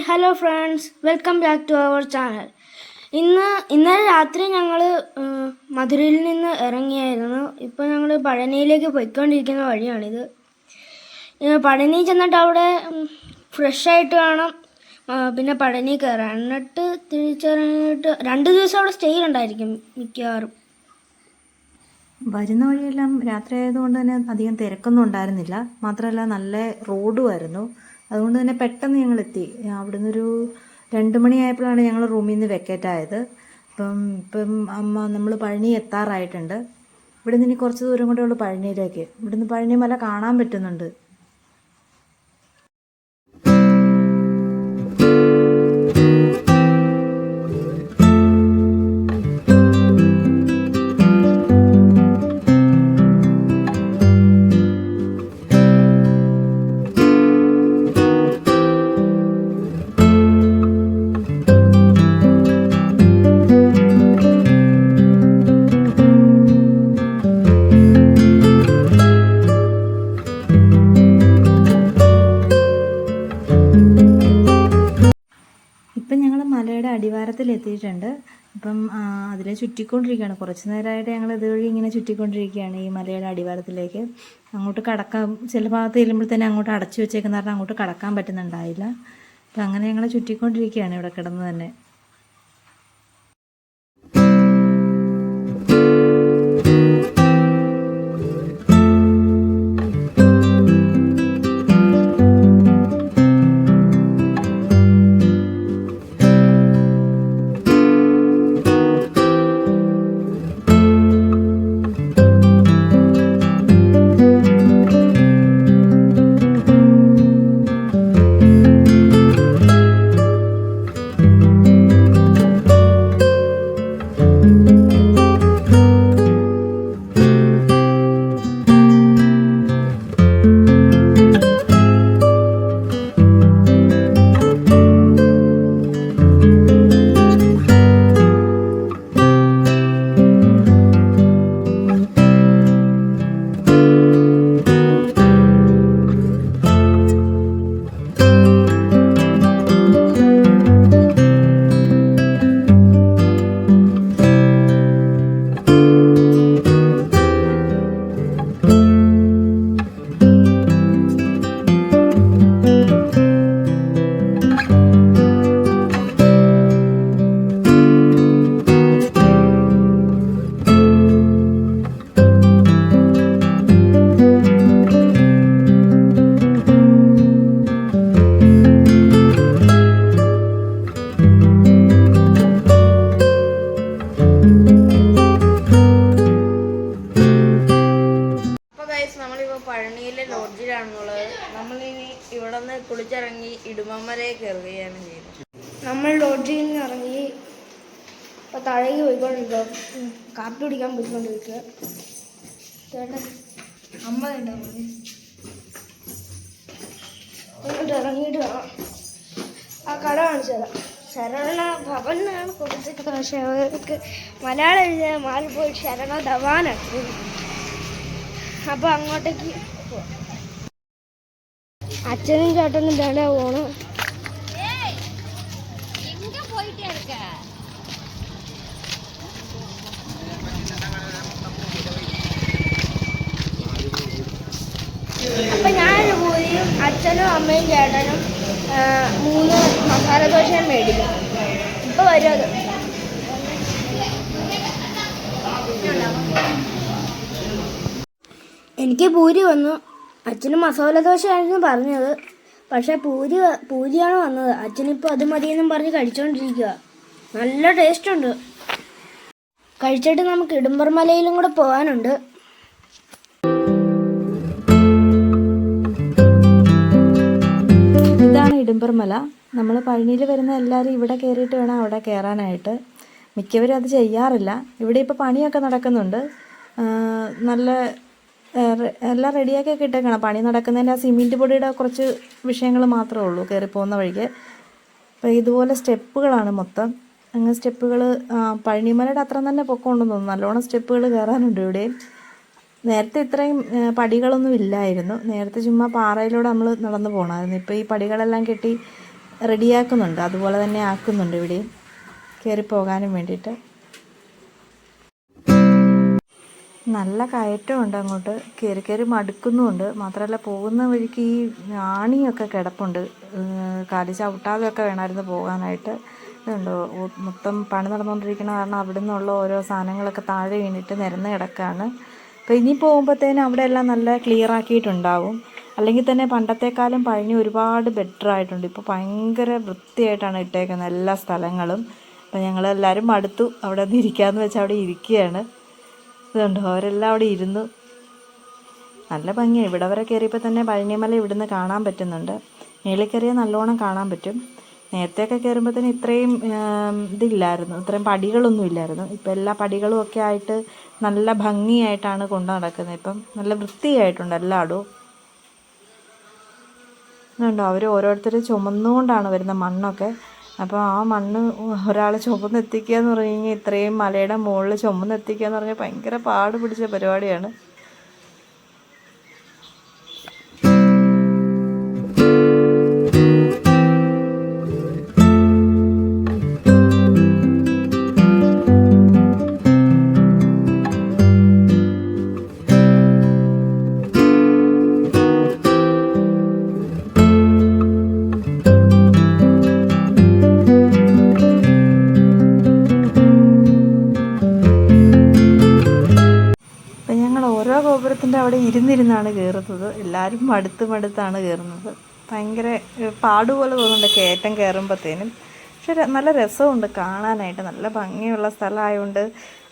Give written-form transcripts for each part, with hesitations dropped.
Hello friends, welcome back to our channel. ഇന്നലെ രാത്രി ഞങ്ങൾ മധുരയിൽ നിന്ന് ഇറങ്ങിയായിരുന്നു. ഇപ്പോൾ ഞങ്ങൾ പഴനിയിലേക്ക് പോയിക്കൊണ്ടിരിക്കുന്ന വഴിയാണിത്. പഴനി ചെന്നിട്ട് അവിടെ ഫ്രഷായിട്ട് വേണം പിന്നെ പഴനി കയറാൻ. എന്നിട്ട് തിരിച്ചിറങ്ങിയിട്ട് 2 ദിവസം അവിടെ സ്റ്റേ ഉണ്ടായിരിക്കും മിക്കവാറും. വരുന്ന വഴിയെല്ലാം രാത്രി ആയതുകൊണ്ട് തന്നെ അധികം തിരക്കൊന്നും ഉണ്ടായിരുന്നില്ല. മാത്രമല്ല നല്ല റോഡുമായിരുന്നു. അതുകൊണ്ട് തന്നെ പെട്ടെന്ന് ഞങ്ങൾ എത്തി. അവിടുന്ന് ഒരു 2 മണിയായപ്പോഴാണ് ഞങ്ങൾ റൂമിൽ നിന്ന് വെക്കേറ്റ് ആയത്. ഇപ്പം നമ്മൾ പഴനി എത്താറായിട്ടുണ്ട്. ഇവിടെ നിന്ന് ഇനി കുറച്ച് ദൂരം കൂടെ ഉള്ളൂ പഴനിയിലേക്ക്. ഇവിടുന്ന് പഴനി മല കാണാൻ പറ്റുന്നുണ്ട്. ഇപ്പം ഞങ്ങൾ മലയുടെ അടിവാരത്തിൽ എത്തിയിട്ടുണ്ട്. അപ്പം അതിലെ ചുറ്റിക്കൊണ്ടിരിക്കുകയാണ്. കുറച്ച് നേരമായിട്ട് ഞങ്ങൾ ഇതുവഴി ഇങ്ങനെ ചുറ്റിക്കൊണ്ടിരിക്കുകയാണ് ഈ മലയുടെ അടിവാരത്തിലേക്ക്. അങ്ങോട്ട് കടക്കാൻ ചില ഭാഗത്ത് ചെല്ലുമ്പോൾ തന്നെ അങ്ങോട്ട് അടച്ചു വെച്ചേക്കുന്ന കാരണം അങ്ങോട്ട് കടക്കാൻ പറ്റുന്നുണ്ടായില്ല. അപ്പം അങ്ങനെ ഞങ്ങൾ ചുറ്റിക്കൊണ്ടിരിക്കുകയാണ് ഇവിടെ കിടന്ന് തന്നെ. നമ്മളിപ്പോൾ പഴനിയിലെ ലോഡ്ജിലാണുള്ളത്. നമ്മളിനി ഇവിടെ നിന്ന് കുളിച്ചിറങ്ങി ഇടുമമ്മലയെ കയറുകയാണ് ചെയ്യുന്നത്. നമ്മൾ ലോഡ്ജിൽ നിന്ന് ഇറങ്ങി ഇപ്പോൾ താഴേക്ക് പോയിക്കൊണ്ടിരിക്കുക. കാപ്പി കുടിക്കാൻ പോയിക്കൊണ്ടിരിക്കുക. അമ്മ ഉണ്ടാവും. എന്നിട്ട് ഇറങ്ങിയിട്ട് വേണം ആ കട കാണിച്ചു തരാം. ശരണ ഭവൻ എന്നാണ് കൊടുത്തിരിക്കുന്നത്. പക്ഷേ അവർക്ക് മലയാളം എഴുതിയ മാറിപ്പോയി ശരണ ധവാനാണ്. അപ്പോൾ അങ്ങോട്ടേക്ക് അച്ഛനും ചേട്ടനും വേണ്ട പോണ്. അപ്പം ഞാനൊരു പൂരിയും അച്ഛനും അമ്മയും ചേട്ടനും 3 മസാല ദോശയും മേടിക്കും. ഇപ്പോൾ വരും അത്. എനിക്ക് പൂരി വന്നു. അച്ഛന് മസാല ദോശയായിരുന്നു പറഞ്ഞത്. പക്ഷെ പൂരിയാണ് വന്നത്. അച്ഛനിപ്പോൾ അത് മതിയെന്നും പറഞ്ഞ് കഴിച്ചുകൊണ്ടിരിക്കുക. നല്ല ടേസ്റ്റ് ഉണ്ട്. കഴിച്ചിട്ട് നമുക്ക് ഇടുമ്പർ മലയിലും കൂടെ പോകാനുണ്ട്. ഇതാണ് ഇടുമ്പർ മല. നമ്മൾ പഴനിയിൽ വരുന്ന എല്ലാവരും ഇവിടെ കയറിയിട്ട് വേണം അവിടെ കയറാനായിട്ട്. മിക്കവരും അത് ചെയ്യാറില്ല. ഇവിടെ ഇപ്പോൾ പണിയൊക്കെ നടക്കുന്നുണ്ട്. നല്ല എല്ലാം റെഡിയാക്കിയൊക്കെ ഇട്ടേക്കണം. പണി നടക്കുന്നതിൻ്റെ ആ സിമെൻറ്റ് പൊടിയുടെ കുറച്ച് വിഷയങ്ങൾ മാത്രമേ ഉള്ളൂ കയറിപ്പോകുന്ന വഴിക്ക്. അപ്പോൾ ഇതുപോലെ സ്റ്റെപ്പുകളാണ് മൊത്തം. അങ്ങനെ സ്റ്റെപ്പുകൾ പഴനിമലയുടെ അത്ര തന്നെ പൊക്കമുണ്ടെന്ന് തോന്നുന്നു. നല്ലോണം സ്റ്റെപ്പുകൾ കയറാനുണ്ട് ഇവിടെ. നേരത്തെ ഇത്രയും പടികളൊന്നും ഇല്ലായിരുന്നു. നേരത്തെ ചുമ്മാ പാറയിലൂടെ നമ്മൾ നടന്നു പോകണമായിരുന്നു. ഇപ്പോൾ ഈ പടികളെല്ലാം കെട്ടി റെഡിയാക്കുന്നുണ്ട്. അതുപോലെ തന്നെ ആക്കുന്നുണ്ട് ഇവിടെയും കയറി പോകാനും വേണ്ടിയിട്ട്. നല്ല കയറ്റമുണ്ട്, അങ്ങോട്ട് കയറി കയറി മടുക്കുന്നുമുണ്ട്. മാത്രമല്ല പോകുന്ന വഴിക്ക് ഈ ആണിയൊക്കെ കിടപ്പുണ്ട്, കാല് ചവിട്ടാതെയൊക്കെ വേണമായിരുന്നു പോകാനായിട്ട്. ഇതുണ്ടോ, മൊത്തം പണി നടന്നുകൊണ്ടിരിക്കുന്ന കാരണം അവിടെ നിന്നുള്ള ഓരോ സാധനങ്ങളൊക്കെ താഴെ വീണിട്ട് നിരന്ന് കിടക്കുകയാണ്. അപ്പോൾ ഇനി പോകുമ്പോഴത്തേനും അവിടെ എല്ലാം നല്ല ക്ലിയർ ആക്കിയിട്ടുണ്ടാവും. അല്ലെങ്കിൽ തന്നെ പണ്ടത്തെക്കാളും പഴനി ഒരുപാട് ബെറ്റർ ആയിട്ടുണ്ട്. ഇപ്പോൾ ഭയങ്കര വൃത്തിയായിട്ടാണ് ഇട്ടേക്കുന്നത് എല്ലാ സ്ഥലങ്ങളും. അപ്പോൾ ഞങ്ങളെല്ലാവരും മടുത്തു, അവിടെ നിന്ന് ഇരിക്കാമെന്ന് വെച്ചാൽ അവിടെ ഇരിക്കുകയാണ്. ഇതുണ്ടോ, അവരെല്ലാം അവിടെ ഇരുന്നു. നല്ല ഭംഗിയാണ്. ഇവിടെ വരെ കയറിയപ്പോൾ തന്നെ പഴനിമല ഇവിടുന്ന് കാണാൻ പറ്റുന്നുണ്ട്. മേളിൽ കയറിയാൽ നല്ലോണം കാണാൻ പറ്റും. നേരത്തെയൊക്കെ കയറുമ്പോഴത്തേന് ഇത്രയും ഇതില്ലായിരുന്നു, ഇത്രയും പടികളൊന്നും ഇല്ലായിരുന്നു. ഇപ്പം എല്ലാ പടികളും ഒക്കെ ആയിട്ട് നല്ല ഭംഗിയായിട്ടാണ് കൊണ്ടു നടക്കുന്നത്. ഇപ്പം നല്ല വൃത്തിയായിട്ടുണ്ട് എല്ലായിടവും. ഇതുണ്ടോ, അവർ ഓരോരുത്തർ ചുമന്നുകൊണ്ടാണ് വരുന്ന മണ്ണൊക്കെ. അപ്പോൾ ആ മണ്ണ് ഒരാൾ ചുമന്നെത്തിക്കുക എന്ന് പറഞ്ഞു കഴിഞ്ഞാൽ, ഇത്രയും മലയുടെ മുകളിൽ ചുമന്നെത്തിക്കുക എന്ന് പറഞ്ഞാൽ ഭയങ്കര പാട് പിടിച്ച പരിപാടിയാണ്. ഗോപുരത്തിൻ്റെ അവിടെ ഇരുന്നിരുന്നാണ് കയറുന്നത്. എല്ലാവരും മടുത്താണ് കയറുന്നത്. ഭയങ്കര പാടുപോലെ തോന്നുന്നുണ്ട് കയറ്റം കയറുമ്പോഴത്തേനും. പക്ഷെ നല്ല രസമുണ്ട് കാണാനായിട്ട്. നല്ല ഭംഗിയുള്ള സ്ഥലമായതുകൊണ്ട്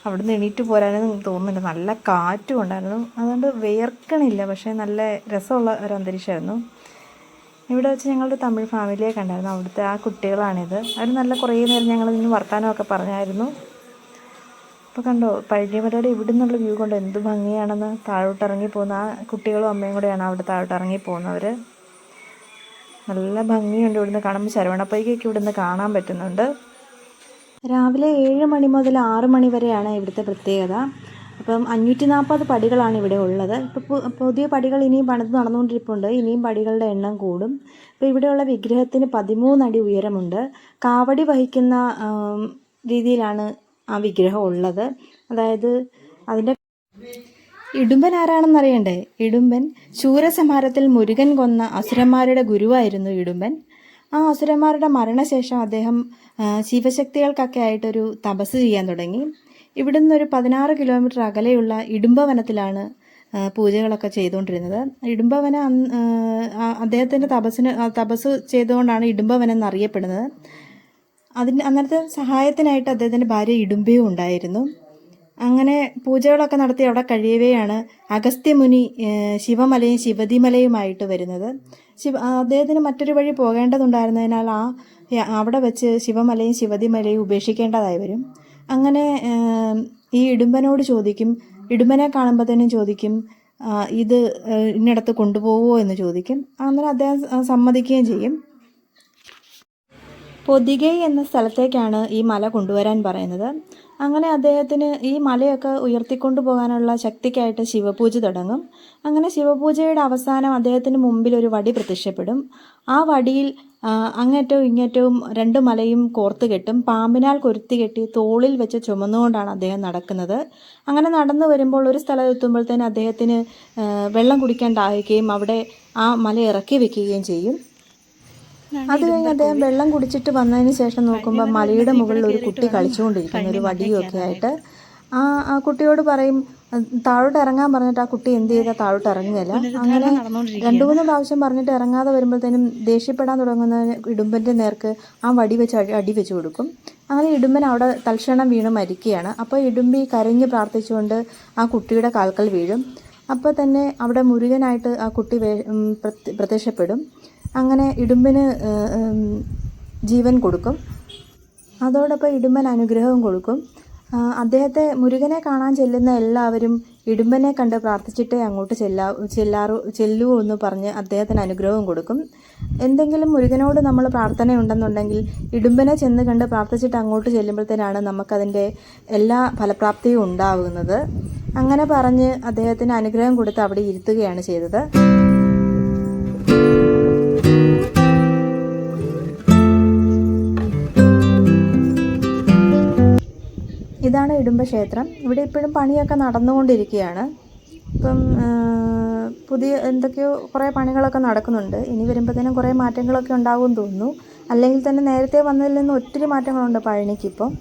അവിടുന്ന് എണീറ്റ് പോരാനൊന്നും തോന്നുന്നില്ല. നല്ല കാറ്റും ഉണ്ടായിരുന്നു, അതുകൊണ്ട് വിയർക്കണില്ല. പക്ഷേ നല്ല രസമുള്ള ഒരു അന്തരീക്ഷമായിരുന്നു. ഇവിടെ വെച്ച് ഞങ്ങളൊരു തമിഴ് ഫാമിലിയെ കണ്ടായിരുന്നു. അവിടുത്തെ ആ കുട്ടികളാണിത്. അവർ നല്ല കുറേ നേരം ഞങ്ങൾ നിന്ന് വർത്തമാനമൊക്കെ പറഞ്ഞായിരുന്നു. അപ്പോൾ കണ്ടോ, പഴനിമലയുടെ ഇവിടെ നിന്നുള്ള വ്യൂ കൊണ്ട് എന്ത് ഭംഗിയാണെന്ന്. താഴോട്ട് ഇറങ്ങി പോകുന്ന ആ കുട്ടികളും അമ്മയും കൂടെയാണ് അവിടെ താഴോട്ട് ഇറങ്ങി പോകുന്നവർ. നല്ല ഭംഗിയുണ്ട് ഇവിടുന്ന് കാണുമ്പോൾ. ശരവണപ്പൊയ്കയൊക്കെ ഇവിടുന്ന് കാണാൻ പറ്റുന്നുണ്ട്. രാവിലെ 7 മണി മുതൽ 6 മണി വരെയാണ് ഇവിടുത്തെ പ്രത്യേകത. അപ്പം 540 പടികളാണ് ഇവിടെ ഉള്ളത്. ഇപ്പോൾ പുതിയ പടികൾ ഇനിയും പണിത് നടന്നുകൊണ്ടിരിപ്പുണ്ട്. ഇനിയും പടികളുടെ എണ്ണം കൂടും. ഇപ്പോൾ ഇവിടെയുള്ള വിഗ്രഹത്തിന് 13 അടി ഉയരമുണ്ട്. കാവടി വഹിക്കുന്ന രീതിയിലാണ് ആ വിഗ്രഹം ഉള്ളത്. അതായത് അതിൻ്റെ ഇടുമ്പൻ ആരാണെന്നറിയണ്ടേ? ഇടുമ്പൻ ശൂരസംഹാരത്തിൽ മുരുകൻ കൊന്ന അസുരന്മാരുടെ ഗുരുവായിരുന്നു ഇടുമ്പൻ. ആ അസുരന്മാരുടെ മരണശേഷം അദ്ദേഹം ശിവശക്തികൾക്കൊക്കെ ആയിട്ടൊരു തപസ് ചെയ്യാൻ തുടങ്ങി. ഇവിടുന്ന് ഒരു 16 കിലോമീറ്റർ അകലെയുള്ള ഇടുമ്പവനത്തിലാണ് പൂജകളൊക്കെ ചെയ്തുകൊണ്ടിരുന്നത്. ഇടുമ്പവന അദ്ദേഹത്തിൻ്റെ തപസ് ചെയ്തുകൊണ്ടാണ് ഇടുമ്പവനം എന്നറിയപ്പെടുന്നത്. അന്നത്തെ സഹായത്തിനായിട്ട് അദ്ദേഹത്തിൻ്റെ ഭാര്യ ഇടുമ്പയും ഉണ്ടായിരുന്നു. അങ്ങനെ പൂജകളൊക്കെ നടത്തി അവിടെ കഴിയവെയാണ് അഗസ്ത്യമുനി ശിവമലയും ശിവതിമലയുമായിട്ട് വരുന്നത്. അദ്ദേഹത്തിന് മറ്റൊരു വഴി പോകേണ്ടതുണ്ടായിരുന്നതിനാൽ അവിടെ വെച്ച് ശിവമലയും ശിവതിമലയും ഉപേക്ഷിക്കേണ്ടതായി വരും. അങ്ങനെ ഈ ഇടുമ്പനോട് ചോദിക്കും, ഇടുമ്പനെ കാണുമ്പോഴത്തേനും ചോദിക്കും, ഇത് ഇന്നിടത്ത് കൊണ്ടുപോകുമോ എന്ന് ചോദിക്കും. അങ്ങനെ അദ്ദേഹം സമ്മതിക്കുകയും ചെയ്യും. പൊതികൈ എന്ന സ്ഥലത്തേക്കാണ് ഈ മല കൊണ്ടുവരാൻ പറയുന്നത്. അങ്ങനെ അദ്ദേഹത്തിന് ഈ മലയൊക്കെ ഉയർത്തിക്കൊണ്ടു പോകാനുള്ള ശക്തിക്കായിട്ട് ശിവപൂജ തുടങ്ങും. അങ്ങനെ ശിവപൂജയുടെ അവസാനം അദ്ദേഹത്തിന് മുമ്പിൽ ഒരു വടി പ്രത്യക്ഷപ്പെടും. ആ വടിയിൽ അങ്ങേറ്റവും ഇങ്ങേറ്റവും 2 മലയും കോർത്ത് കെട്ടും. പാമ്പിനാൽ കൊരുത്തി കെട്ടി തോളിൽ വെച്ച് ചുമന്നുകൊണ്ടാണ് അദ്ദേഹം നടക്കുന്നത്. അങ്ങനെ നടന്നു വരുമ്പോൾ ഒരു സ്ഥലത്ത് എത്തുമ്പോഴത്തേന് അദ്ദേഹത്തിന് വെള്ളം കുടിക്കാൻ ദാഹിക്കുകയും അവിടെ ആ മല ഇറക്കി വെക്കുകയും ചെയ്യും. അത് കഴിഞ്ഞ് അദ്ദേഹം വെള്ളം കുടിച്ചിട്ട് വന്നതിന് ശേഷം നോക്കുമ്പോൾ മലയുടെ മുകളിൽ ഒരു കുട്ടി കളിച്ചുകൊണ്ടിരിക്കുന്നു, ഒരു വടിയൊക്കെ ആയിട്ട്. ആ കുട്ടിയോട് പറയും, താഴോട്ട് ഇറങ്ങാൻ പറഞ്ഞിട്ട് ആ കുട്ടി എന്ത് ചെയ്താൽ താഴോട്ട് ഇറങ്ങുകയില്ല. അങ്ങനെ 2-3 പ്രാവശ്യം പറഞ്ഞിട്ട് ഇറങ്ങാതെ വരുമ്പോഴത്തേനും ദേഷ്യപ്പെടാൻ തുടങ്ങുന്ന ഇടുമ്പൻ്റെ നേർക്ക് ആ വടി വെച്ച് അടി വെച്ച് കൊടുക്കും. അങ്ങനെ ഇടുമ്പൻ അവിടെ തൽക്ഷണം വീണ് മരിക്കുകയാണ്. അപ്പോൾ ഇടുമ്പി കരഞ്ഞ് പ്രാർത്ഥിച്ചുകൊണ്ട് ആ കുട്ടിയുടെ കാൽക്കൽ വീഴും. അപ്പോൾ തന്നെ അവിടെ മുരുകനായിട്ട് ആ കുട്ടി പ്രത്യക്ഷപ്പെടും. അങ്ങനെ ഇടുമ്പന് ജീവൻ കൊടുക്കും. അതോടൊപ്പം ഇടുമ്പൻ അനുഗ്രഹവും കൊടുക്കും. അദ്ദേഹത്തെ മുരുകനെ കാണാൻ ചെല്ലുന്ന എല്ലാവരും ഇടുമ്പനെ കണ്ട് പ്രാർത്ഥിച്ചിട്ടേ അങ്ങോട്ട് ചെല്ലൂ എന്ന് പറഞ്ഞ് അദ്ദേഹത്തിന് അനുഗ്രഹവും കൊടുക്കും. എന്തെങ്കിലും മുരുകനോട് നമ്മൾ പ്രാർത്ഥനയുണ്ടെന്നുണ്ടെങ്കിൽ ഇടുമ്പനെ ചെന്ന് കണ്ട് പ്രാർത്ഥിച്ചിട്ട് അങ്ങോട്ട് ചെല്ലുമ്പോഴത്തേനാണ് നമുക്കതിൻ്റെ എല്ലാ ഫലപ്രാപ്തിയും ഉണ്ടാകുന്നത്. അങ്ങനെ പറഞ്ഞ് അദ്ദേഹത്തിന് അനുഗ്രഹം കൊടുത്ത് അവിടെ ഇരുത്തുകയാണ് ചെയ്തത്. ഇതാണ് ഇടുമ്പ ക്ഷേത്രം. ഇവിടെ ഇപ്പോഴും പണിയൊക്കെ നടന്നുകൊണ്ടിരിക്കുകയാണ്. ഇപ്പം പുതിയ എന്തൊക്കെയോ കുറേ പണികളൊക്കെ നടക്കുന്നുണ്ട്. ഇനി വരുമ്പോഴത്തേനും കുറേ മാറ്റങ്ങളൊക്കെ ഉണ്ടാകുമെന്ന് തോന്നുന്നു. അല്ലെങ്കിൽ തന്നെ നേരത്തെ വന്നതിൽ നിന്ന് ഒത്തിരി മാറ്റങ്ങളുണ്ട് പഴനിക്കിപ്പം.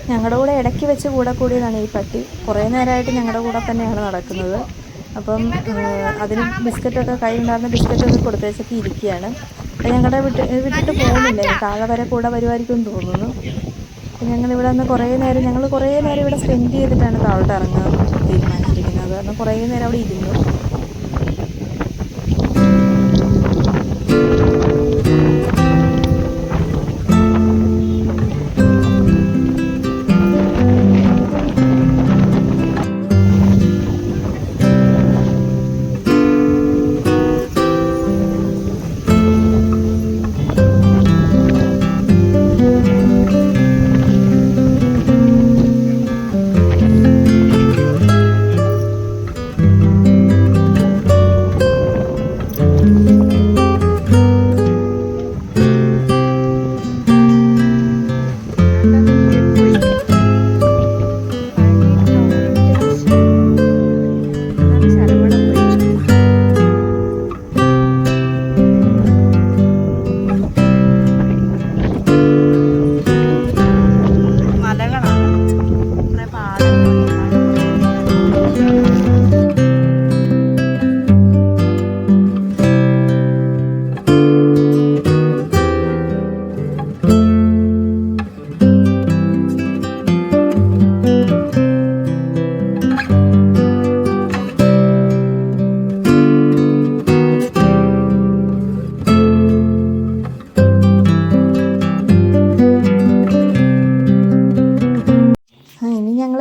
ഞങ്ങളുടെ കൂടെ ഇടയ്ക്ക് വെച്ച് കൂടിയതാണ് ഈ പട്ടി. കുറേ നേരമായിട്ട് ഞങ്ങളുടെ കൂടെ തന്നെയാണ് നടക്കുന്നത്. അപ്പം അതിന് ബിസ്ക്കറ്റൊക്കെ കയ്യിലുണ്ടായിരുന്ന ബിസ്ക്കറ്റൊക്കെ കൊടുത്തേച്ചൊക്കെ ഇരിക്കുകയാണ്. അപ്പം ഞങ്ങളുടെ വിട്ടിട്ട് പോകുന്നില്ല, താഴെ വരെ കൂടെ വരുമായിരിക്കും എന്ന് തോന്നുന്നു. അപ്പം ഞങ്ങളിവിടെ നിന്ന് കുറേ നേരം ഇവിടെ സ്പെൻഡ് ചെയ്തിട്ടാണ് താഴോട്ട് ഇറങ്ങാൻ തീരുമാനിച്ചിരിക്കുന്നത്. കാരണം കുറേ നേരം അവിടെ ഇരുന്നു.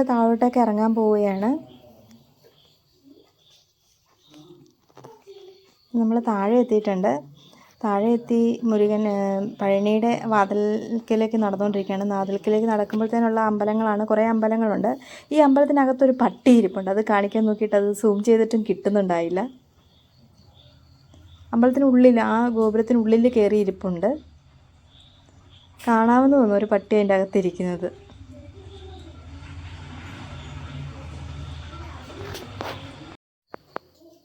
താഴോട്ടേക്ക് ഇറങ്ങാൻ പോവുകയാണ്. നമ്മൾ താഴെ എത്തിയിട്ടുണ്ട്. താഴെ എത്തി മുരുകൻ പഴനിയുടെ വാതിൽക്കലേക്ക് നടന്നുകൊണ്ടിരിക്കുകയാണ്. വാതിൽക്കലേക്ക് നടക്കുമ്പോഴത്തേനുള്ള അമ്പലങ്ങളാണ്, കുറേ അമ്പലങ്ങളുണ്ട്. ഈ അമ്പലത്തിനകത്തൊരു പട്ടി ഇരിപ്പുണ്ട്. അത് കാണിക്കാൻ നോക്കിയിട്ട് അത് സൂം ചെയ്തിട്ടും കിട്ടുന്നുണ്ടായില്ല. അമ്പലത്തിനുള്ളിൽ, ആ ഗോപുരത്തിനുള്ളിൽ കയറി ഇരിപ്പുണ്ട്. കാണാമെന്ന് തോന്നുന്നു ഒരു പട്ടി അതിൻ്റെ അകത്തിരിക്കുന്നത്.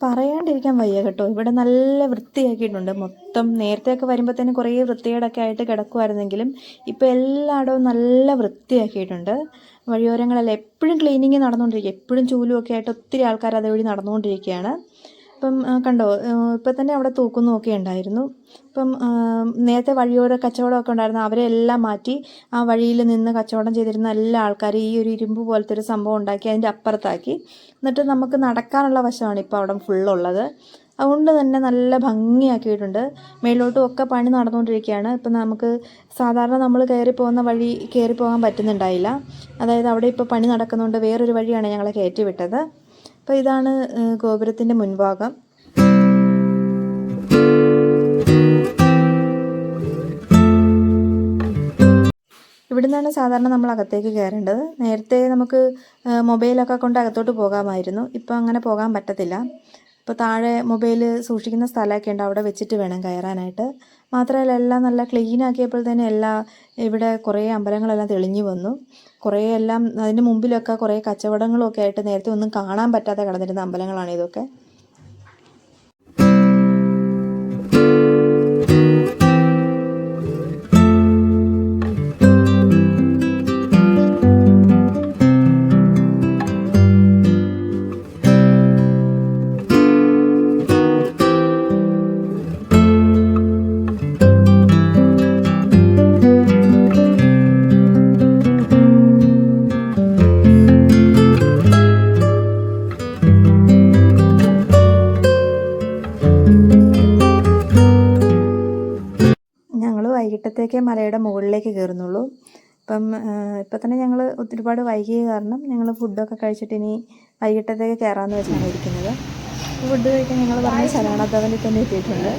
പറയാണ്ടിരിക്കാൻ വയ്യ കേട്ടോ. ഇവിടെ നല്ല വൃത്തിയാക്കിയിട്ടുണ്ട് മൊത്തം. നേരത്തെയൊക്കെ വരുമ്പോഴത്തേനും കുറേ വൃത്തികേടൊക്കെ ആയിട്ട് കിടക്കുമായിരുന്നെങ്കിലും ഇപ്പോൾ എല്ലായിടവും നല്ല വൃത്തിയാക്കിയിട്ടുണ്ട്. വഴിയോരങ്ങളെല്ലാം എപ്പോഴും ക്ലീനിങ് നടന്നുകൊണ്ടിരിക്കുക. എപ്പോഴും ചൂലുമൊക്കെ ആയിട്ട് ഒത്തിരി ആൾക്കാർ അതുവഴി നടന്നുകൊണ്ടിരിക്കുകയാണ്. ഇപ്പം കണ്ടോ, ഇപ്പം തന്നെ അവിടെ തൂക്കുന്നൊക്കെ ഉണ്ടായിരുന്നു. ഇപ്പം നേരത്തെ വഴിയോര കച്ചവടമൊക്കെ ഉണ്ടായിരുന്നു, അവരെ എല്ലാം മാറ്റി ആ വഴിയിൽ നിന്ന് കച്ചവടം ചെയ്തിരുന്ന എല്ലാ ആൾക്കാരും ഈ ഒരു ഇരുമ്പ് പോലത്തെ ഒരു സംഭവം ഉണ്ടാക്കി അതിൻ്റെ അപ്പുറത്താക്കി. എന്നിട്ട് നമുക്ക് നടക്കാനുള്ള വശമാണ് ഇപ്പോൾ അവിടെ ഫുള്ളുള്ളത്. അതുകൊണ്ട് തന്നെ നല്ല ഭംഗിയാക്കിയിട്ടുണ്ട്. മേലോട്ടും ഒക്കെ പണി നടന്നുകൊണ്ടിരിക്കുകയാണ്. ഇപ്പം നമുക്ക് സാധാരണ നമ്മൾ കയറി പോകുന്ന വഴി കയറി പോകാൻ പറ്റുന്നുണ്ടായില്ല. അതായത് അവിടെ ഇപ്പോൾ പണി നടക്കുന്നുണ്ട്. വേറൊരു വഴിയാണ് ഞങ്ങളെ കയറ്റി വിട്ടത്. അപ്പോൾ ഇതാണ് ഗോപുരത്തിൻ്റെ മുൻഭാഗം. ഇവിടെ നിന്നാണ് സാധാരണ നമ്മൾ അകത്തേക്ക് കയറേണ്ടത്. നേരത്തെ നമുക്ക് മൊബൈലൊക്കെ കൊണ്ട് അകത്തോട്ട് പോകാമായിരുന്നു. ഇപ്പോൾ അങ്ങനെ പോകാൻ പറ്റത്തില്ല. ഇപ്പോൾ താഴെ മൊബൈൽ സൂക്ഷിക്കുന്ന സ്ഥലമൊക്കെ ഉണ്ട്, അവിടെ വെച്ചിട്ട് വേണം കയറാനായിട്ട്. മാത്രമല്ല എല്ലാം നല്ല ക്ലീൻ ആക്കിയപ്പോൾ തന്നെ ഇവിടെ കുറേ അമ്പലങ്ങളെല്ലാം തെളിഞ്ഞു വന്നു. കുറേ എല്ലാം അതിന് മുമ്പിലൊക്കെ കുറേ കച്ചവടങ്ങളൊക്കെ ആയിട്ട് നേരത്തെ ഒന്നും കാണാൻ പറ്റാതെ കിടന്നിരുന്ന അമ്പലങ്ങളാണ് ഇതൊക്കെ. വൈകിട്ടത്തേക്ക് മലയുടെ മുകളിലേക്ക് കയറുന്നുള്ളൂ. അപ്പം ഇപ്പം തന്നെ ഞങ്ങൾ ഒരുപാട് വൈകിയ കാരണം ഞങ്ങൾ ഫുഡൊക്കെ കഴിച്ചിട്ട് ഇനി വൈകിട്ടത്തേക്ക് കയറാമെന്ന് വെച്ചാണ് ഇരിക്കുന്നത്. ഫുഡ് കഴിക്കാൻ ഞങ്ങൾ പറഞ്ഞ ശരവണ ഭവനിൽ തന്നെ എത്തിയിട്ടുണ്ട്.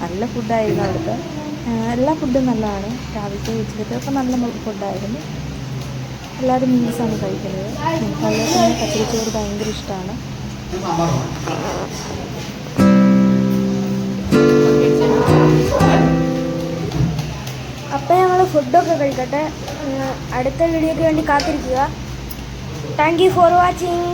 നല്ല ഫുഡായിരുന്നു അവിടുത്തെ. എല്ലാ ഫുഡും നല്ലതാണ്. രാവിലത്തെ ഉച്ചക്കത്തെയൊക്കെ നല്ല ഫുഡായിരുന്നു. എല്ലാവരും മീൽസാണ് കഴിക്കുന്നത്. എനിക്കതിൽ പച്ചരിച്ചോറ് ഭയങ്കര ഇഷ്ടമാണ്. അപ്പം ഞങ്ങൾ ഫുഡൊക്കെ കഴിക്കട്ടെ. അടുത്ത വീഡിയോയ്ക്ക് വേണ്ടി കാത്തിരിക്കുക. Thank you for watching.